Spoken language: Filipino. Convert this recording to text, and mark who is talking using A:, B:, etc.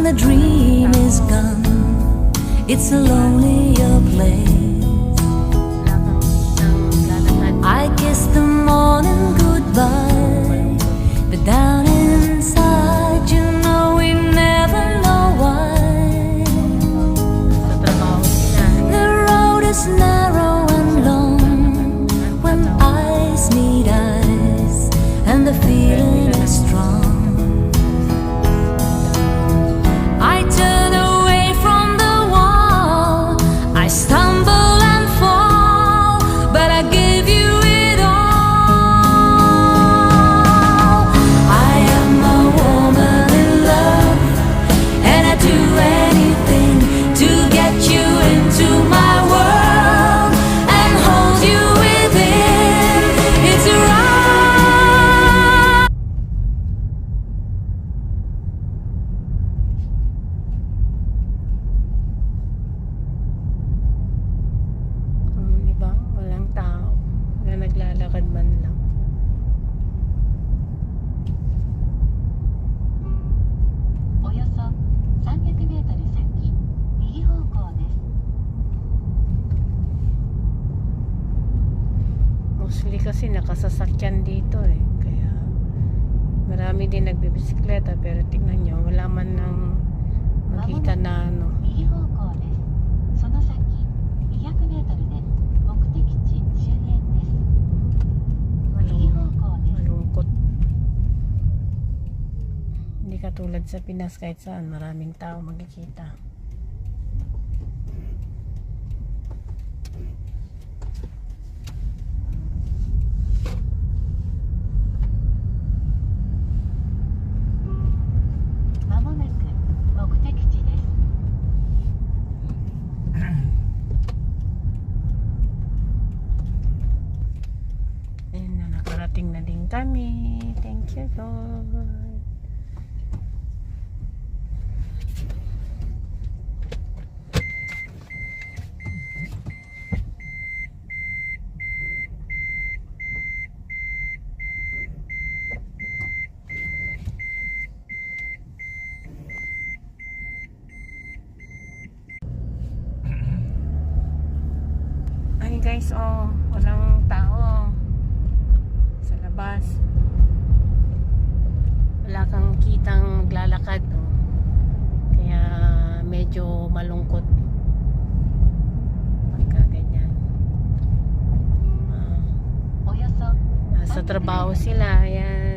A: the dream is gone, it's a lonelier place. I kiss the morning goodbye, but down inside you know we never know why. The road is narrow and long when eyes meet eyes, and the feeling is strong. I turn away from the wall, I stumble and fall, but I give you it all. I am a woman in love, and I do anything to get you into my world and hold you within. It's right.
B: Diba? Walang tao na naglalakad man lang.
C: およそ300メートル先、右方向です。
B: Mostly kasi nakasasakyan dito eh. Kaya marami din nagbibisikleta, pero tingnan nyo, wala man nang makita na ano.
C: 右方向です。その先200メートルで目的地周辺です。右方向です。
B: Malungkot. Hindi katulad sa Pinas, kahit saan maraming tao makikita. Ayun na, nakarating na din kami. Thank you, Lord. Ay guys, oh, walang tao sa labas. Wala kang kitang maglalakad, oh. Kaya medyo malungkot pagka ganyan.
C: およそ
B: Nasa trabaho sila, ayan.